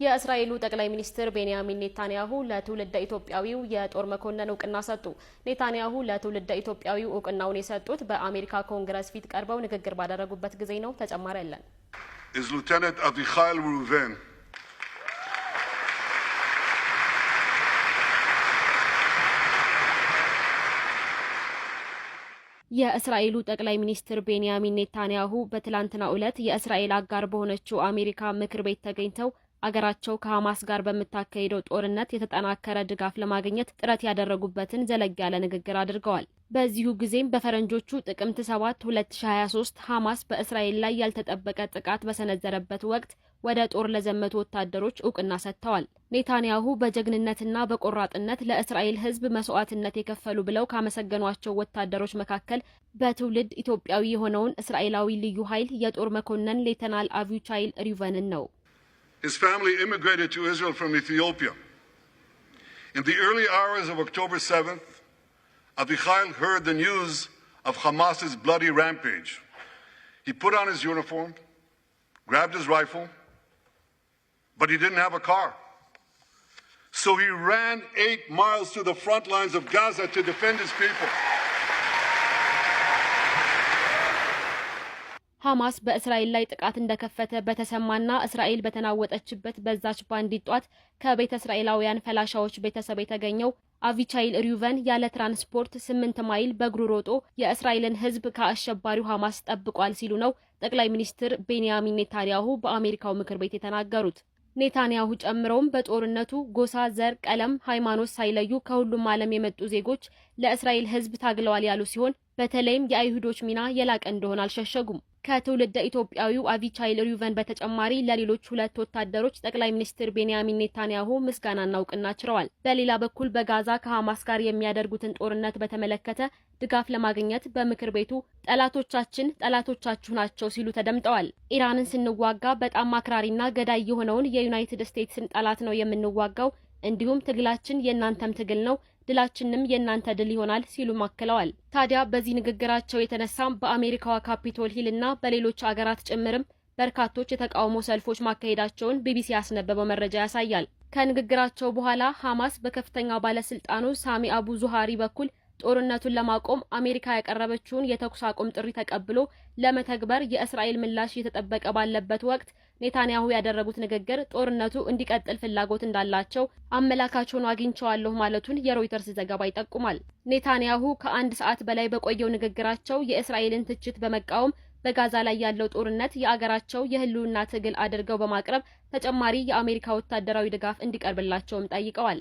የእስራኤሉ ጠቅላይ ሚኒስትር ቤንያሚን ኔታንያሁ ለትውልደ ኢትዮጵያዊው የጦር መኮንን እውቅና ሰጡ። ኔታንያሁ ለትውልደ ኢትዮጵያዊው እውቅናውን የሰጡት በአሜሪካ ኮንግረስ ፊት ቀርበው ንግግር ባደረጉበት ጊዜ ነው። ተጨማሪ አለን። ሊeutenant Avichai Reuven የእስራኤሉ ጠቅላይ ሚኒስትር ቤንያሚን ኔታንያሁ በትላንትናው ዕለት የእስራኤል አጋር በሆነችው አሜሪካ ምክር ቤት ተገኝተው አገራቸው ከሐማስ ጋር በመታካሄደው ጦርነት የተጠናከረ ድጋፍ ለማግኘት ጥረት ያደረጉበትን ዘለግ ያለ ንግግር አድርገዋል። በዚሁ ጊዜም በፈረንጆቹ ጥቅምት 7 2023 ሐማስ በእስራኤል ላይ ያልተጠበቀ ጥቃት በሰነዘረበት ወቅት ወደ ጦር ለዘመቱ ወታደሮች እውቅና ሰጥተዋል። ኔታንያሁ በጀግንነትና በቆራጥነት ለእስራኤል ሕዝብ መስዋዕትነት የከፈሉ ብለው ካመሰገኗቸው ወታደሮች መካከል በትውልድ ኢትዮጵያዊ የሆነውን እስራኤላዊ ልዩ ኃይል የጦር መኮንን ሌተናል አቪቻይ ሪቨንን ነው። His family immigrated to Israel from Ethiopia. In the early hours of October 7th, Avichai heard the news of Hamas's bloody rampage. He put on his uniform, grabbed his rifle, but he didn't have a car. So he ran 8 miles to the front lines of Gaza to defend his people. ሐማስ በእስራኤል ላይ ጥቃት እንደከፈተ በተሰማና እስራኤል በተናወጠችበት በዛች ባንዲት ጧት ከቤተ እስራኤላውያን ፈላሻዎች ቤተሰብ የተገኘው አቪቻይ ሪቨን ያለ ትራንስፖርት 8 ማይል በእግሩ ሮጦ የእስራኤልን ሕዝብ ከአሸባሪው ሐማስ ጠብቋል ሲሉ ነው ጠቅላይ ሚኒስትር ቤንያሚን ኔታንያሁ በአሜሪካው ምክር ቤት የተናገሩት። ኔታንያሁ ጨምረውም በጦርነቱ ጎሳ፣ ዘር፣ ቀለም፣ ሃይማኖት ሳይለዩ ከሁሉም ዓለም የመጡ ዜጎች ለእስራኤል ሕዝብ ታግለዋል ያሉ ሲሆን በተለይም የአይሁዶች ሚና የላቀ እንደሆነ አልሸሸጉም። ከትውልደ ኢትዮጵያዊው አቪቻይ ሪቨን በተጨማሪ ለሌሎች 2 ወታደሮች ጠቅላይ ሚኒስትር ቤንያሚን ኔታንያሁ ምስጋናና እውቅና ችረዋል። በሌላ በኩል በጋዛ ከሐማስ ጋር የሚያደርጉትን ጦርነት በተመለከተ ድጋፍ ለማግኘት በምክር ቤቱ ጠላቶቻችን ጠላቶቻችሁ ናቸው ሲሉ ተደምጠዋል። ኢራንን ስንዋጋ በጣም አክራሪና ገዳይ የሆነውን የዩናይትድ ስቴትስን ጠላት ነው የምንዋጋው፣ እንዲሁም ትግላችን የእናንተም ትግል ነው፣ ድላችንም የእናንተ ድል ይሆናል ሲሉ ማክለዋል። ታዲያ በዚህ ንግግራቸው የተነሳም በአሜሪካዋ ካፒቶል ሂልና በሌሎች አገራት ጭምርም በርካቶች የተቃውሞ ሰልፎች ማካሄዳቸውን ቢቢሲ ያስነበበው መረጃ ያሳያል። ከንግግራቸው በኋላ ሐማስ በከፍተኛ ባለስልጣኑ ሳሚ አቡ ዙሃሪ በኩል ጦርነቱን ለማቆም አሜሪካ ያቀረበችውን የተኩስ አቁም ጥሪ ተቀብሎ ለመተግበር የእስራኤል ምላሽ እየተጠበቀ ባለበት ወቅት ኔታንያሁ ያደረጉት ንግግር ጦርነቱ እንዲቀጥል ፍላጎት እንዳላቸው አመላካች ሆኖ አግኝቼዋለሁ ማለቱን የሮይተርስ ዘገባ ይጠቁማል። ኔታንያሁ ከ1 ሰዓት በላይ በቆየው ንግግራቸው የእስራኤልን ትችት በመቃወም በጋዛ ላይ ያለው ጦርነት የአገራቸው የህልውና ትግል አድርገው በማቅረብ ተጨማሪ የአሜሪካ ወታደራዊ ድጋፍ እንዲቀርብላቸውም ጠይቀዋል።